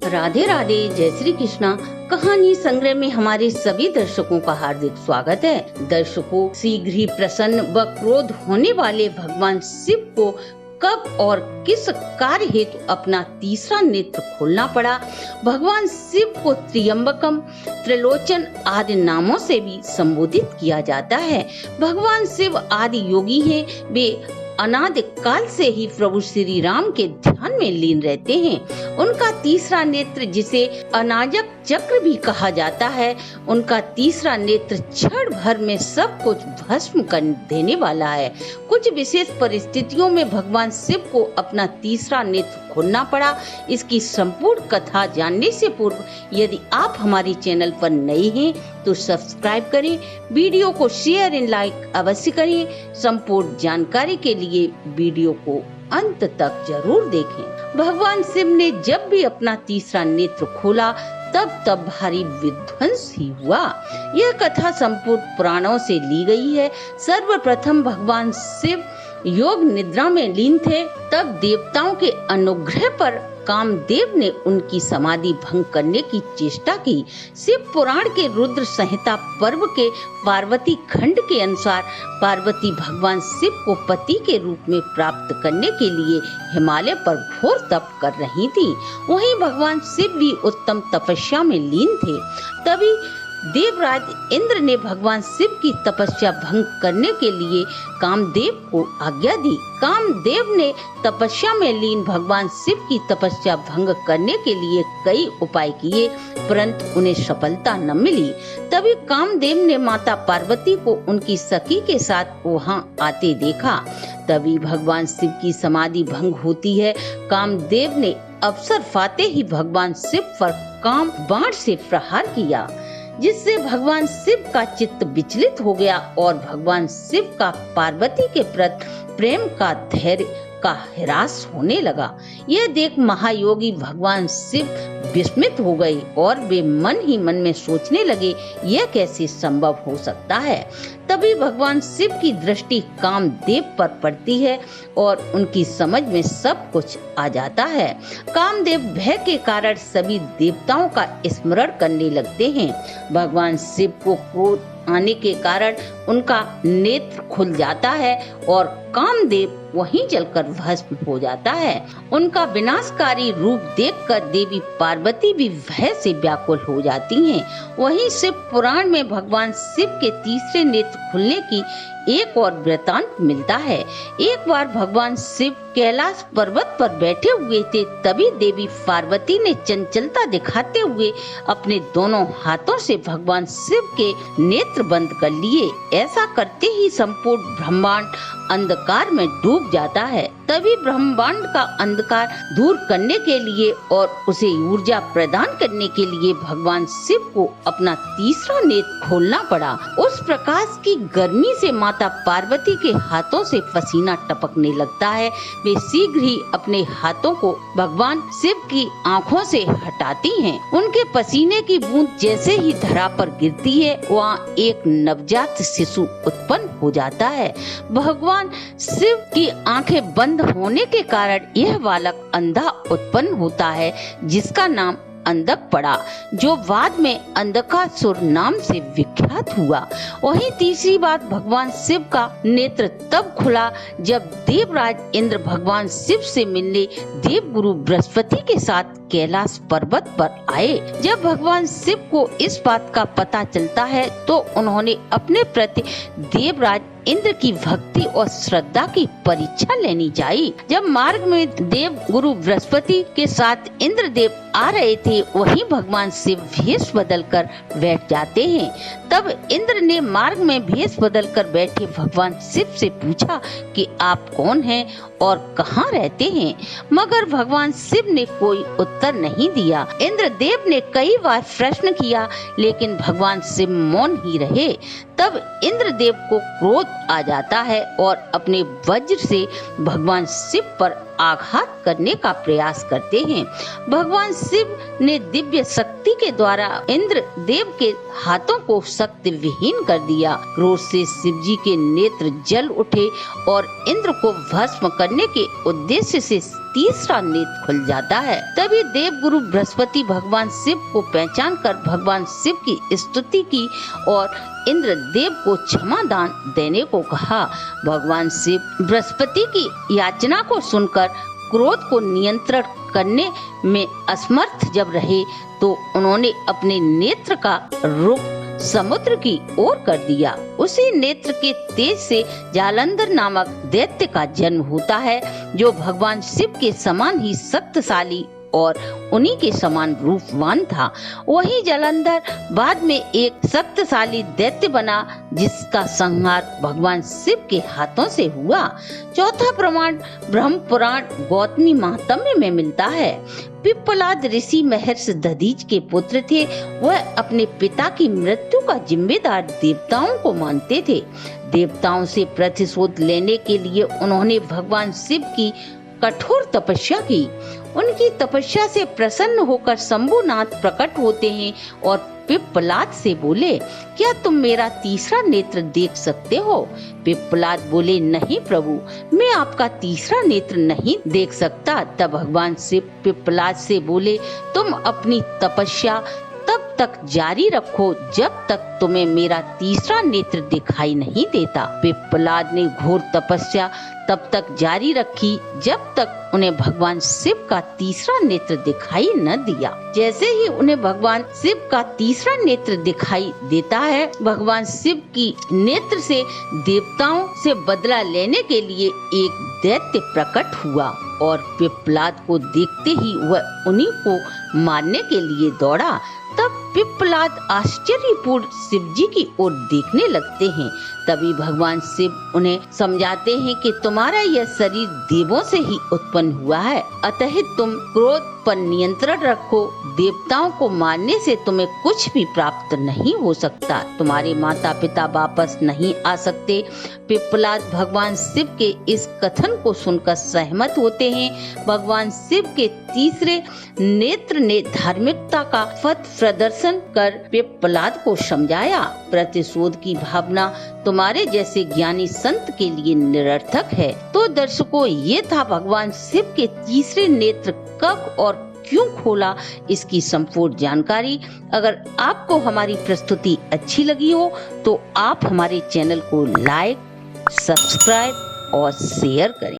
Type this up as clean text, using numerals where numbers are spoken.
राधे राधे, जय श्री कृष्णा। कहानी संग्रह में हमारे सभी दर्शकों का हार्दिक स्वागत है। दर्शकों, शीघ्र ही प्रसन्न व क्रोध होने वाले भगवान शिव को कब और किस कार्य हेतु अपना तीसरा नेत्र खोलना पड़ा। भगवान शिव को त्र्यंबकम, त्रिलोचन आदि नामों से भी संबोधित किया जाता है। भगवान शिव आदि योगी हैं। वे अनादि काल से ही प्रभु श्री राम के ध्यान में लीन रहते हैं। उनका तीसरा नेत्र, जिसे अनाजक चक्र भी कहा जाता है, उनका तीसरा नेत्र क्षण भर में सब कुछ भस्म कर देने वाला है। कुछ विशेष परिस्थितियों में भगवान शिव को अपना तीसरा नेत्र खोलना पड़ा। इसकी संपूर्ण कथा जानने से पूर्व यदि आप हमारे चैनल पर नए हैं तो सब्सक्राइब करें, वीडियो को शेयर एंड लाइक अवश्य करें। संपूर्ण जानकारी के लिए वीडियो को अंत तक जरूर देखें। भगवान शिव ने जब भी अपना तीसरा नेत्र खोला तब भारी विध्वंस ही हुआ। यह कथा संपूर्ण पुराणों से ली गई है। सर्वप्रथम भगवान शिव योग निद्रा में लीन थे। तब देवताओं के अनुग्रह पर कामदेव ने उनकी समाधि भंग करने की चेष्टा की। शिव पुराण के रुद्र संहिता पर्व के पार्वती खंड के अनुसार पार्वती भगवान शिव को पति के रूप में प्राप्त करने के लिए हिमालय पर घोर तप कर रही थी। वहीं भगवान शिव भी उत्तम तपस्या में लीन थे। तभी देवराज इंद्र ने भगवान शिव की तपस्या भंग करने के लिए कामदेव को आज्ञा दी। कामदेव ने तपस्या में लीन भगवान शिव की तपस्या भंग करने के लिए कई उपाय किए, परंतु उन्हें सफलता न मिली। तभी कामदेव ने माता पार्वती को उनकी सखी के साथ वहां आते देखा। तभी भगवान शिव की समाधि भंग होती है। कामदेव ने अवसर पाते ही भगवान शिव पर काम बाण से प्रहार किया, जिससे भगवान शिव का चित्त विचलित हो गया और भगवान शिव का पार्वती के प्रति प्रेम का धैर्य का ह्रास होने लगा। यह देख महायोगी भगवान शिव विस्मित हो गए और वे मन ही मन में सोचने लगे, यह कैसे संभव हो सकता है। तभी भगवान शिव की दृष्टि कामदेव पर पड़ती है और उनकी समझ में सब कुछ आ जाता है। कामदेव भय के कारण सभी देवताओं का स्मरण करने लगते हैं। भगवान शिव को क्रोध आने के कारण उनका नेत्र खुल जाता है और कामदेव वहीं जलकर भस्म हो जाता है। उनका विनाशकारी रूप देखकर देवी पार्वती भी भय से व्याकुल हो जाती हैं। वहीं शिव पुराण में भगवान शिव के तीसरे नेत्र खुलने की एक और वृतांत मिलता है। एक बार भगवान शिव कैलाश पर्वत पर बैठे हुए थे। तभी देवी पार्वती ने चंचलता दिखाते हुए अपने दोनों हाथों से भगवान शिव के नेत्र बंद कर लिए। ऐसा करते ही संपूर्ण ब्रह्मांड अंधकार में डूब जाता है। तभी ब्रह्मांड का अंधकार दूर करने के लिए और उसे ऊर्जा प्रदान करने के लिए भगवान शिव को अपना तीसरा नेत्र खोलना पड़ा। उस प्रकाश की गर्मी से माता पार्वती के हाथों से पसीना टपकने लगता है। वे शीघ्र ही अपने हाथों को भगवान शिव की आंखों से हटाती हैं। उनके पसीने की बूंद जैसे ही धरा पर गिरती है, वहाँ एक नवजात शिशु उत्पन्न हो जाता है। भगवान शिव की आंखें बंद होने के कारण यह बालक अंधा उत्पन्न होता है, जिसका नाम अंधक पड़ा, जो बाद में अंधकासुर नाम से विख्यात हुआ। वहीं तीसरी बात, भगवान शिव का नेत्र तब खुला जब देवराज इंद्र भगवान शिव से मिलने देवगुरु बृहस्पति के साथ कैलाश पर्वत पर आए। जब भगवान शिव को इस बात का पता चलता है तो उन्होंने अपने प्रति देवराज इंद्र की भक्ति और श्रद्धा की परीक्षा लेनी चाहिए। जब मार्ग में देव गुरु बृहस्पति के साथ इंद्रदेव आ रहे थे, वहीं भगवान शिव भेष बदल कर बैठ जाते हैं। तब इंद्र ने मार्ग में भेष बदल कर बैठे भगवान शिव से पूछा कि आप कौन हैं और कहाँ रहते हैं, मगर भगवान शिव ने कोई उत्तर नहीं दिया। इंद्रदेव ने कई बार प्रश्न किया, लेकिन भगवान शिव मौन ही रहे। तब इंद्रदेव को क्रोध आ जाता है और अपने वज्र से भगवान शिव पर आघात करने का प्रयास करते हैं। भगवान शिव ने दिव्य शक्ति के द्वारा इंद्र देव के हाथों को शक्ति विहीन कर दिया। क्रोध से शिव जी के नेत्र जल उठे और इंद्र को भस्म करने के उद्देश्य से तीसरा नेत्र खुल जाता है। तभी देव गुरु बृहस्पति भगवान शिव को पहचान कर भगवान शिव की स्तुति की और इंद्र देव को क्षमा दान देने को कहा। भगवान शिव बृहस्पति की याचना को सुनकर क्रोध को नियंत्रण करने में असमर्थ जब रहे तो उन्होंने अपने नेत्र का रुख समुद्र की ओर कर दिया। उसी नेत्र के तेज से जालंधर नामक दैत्य का जन्म होता है, जो भगवान शिव के समान ही शक्तिशाली और उन्हीं के समान रूपवान था। वही जालंधर बाद में एक शक्तिशाली दैत्य बना, जिसका संहार भगवान शिव के हाथों से हुआ। चौथा प्रमाण ब्रह्म पुराण गौतमी महात्म्य में मिलता है। पिप्पलाद ऋषि महर्षि दधीच के पुत्र थे। वह अपने पिता की मृत्यु का जिम्मेदार देवताओं को मानते थे। देवताओं से प्रतिशोध लेने के लिए उन्होंने भगवान शिव की कठोर तपस्या की। उनकी तपस्या से प्रसन्न होकर शंभुनाथ प्रकट होते हैं और पिप्पलाद से बोले, क्या तुम मेरा तीसरा नेत्र देख सकते हो? पिप्पलाद बोले, नहीं प्रभु, मैं आपका तीसरा नेत्र नहीं देख सकता। तब भगवान शिव पिप्पलाद से बोले, तुम अपनी तपस्या तब तक जारी रखो जब तक तुम्हें मेरा तीसरा नेत्र दिखाई नहीं देता। पिप्पलाद ने घोर तपस्या तब तक जारी रखी जब तक उन्हें भगवान शिव का तीसरा नेत्र दिखाई न दिया। जैसे ही उन्हें भगवान शिव का तीसरा नेत्र दिखाई देता है, भगवान शिव की नेत्र से देवताओं से बदला लेने के लिए एक दैत्य प्रकट हुआ और पिप्पलाद को देखते ही वह उन्हीं को मारने के लिए दौड़ा। तब पिप्पलाद आश्चर्यपूर्ण शिव जी की ओर देखने लगते हैं। तभी भगवान शिव उन्हें समझाते हैं कि तुम्हारा यह शरीर देवों से ही उत्पन्न हुआ है, अतः तुम क्रोध पर नियंत्रण रखो। देवताओं को मारने से तुम्हें कुछ भी प्राप्त नहीं हो सकता। तुम्हारे माता पिता वापस नहीं आ सकते। पिप्पलाद भगवान शिव के इस कथन को सुनकर सहमत होते हैं। भगवान शिव के तीसरे नेत्र ने धार्मिकता का पथ प्रदर्शन कर पिप्पलाद को समझाया, प्रतिशोध की भावना तुम्हारे जैसे ज्ञानी संत के लिए निरर्थक है। तो दर्शकों, ये था भगवान शिव के तीसरे नेत्र कब और क्यों खोला, इसकी संपूर्ण जानकारी। अगर आपको हमारी प्रस्तुति अच्छी लगी हो तो आप हमारे चैनल को लाइक, सब्सक्राइब और शेयर करें।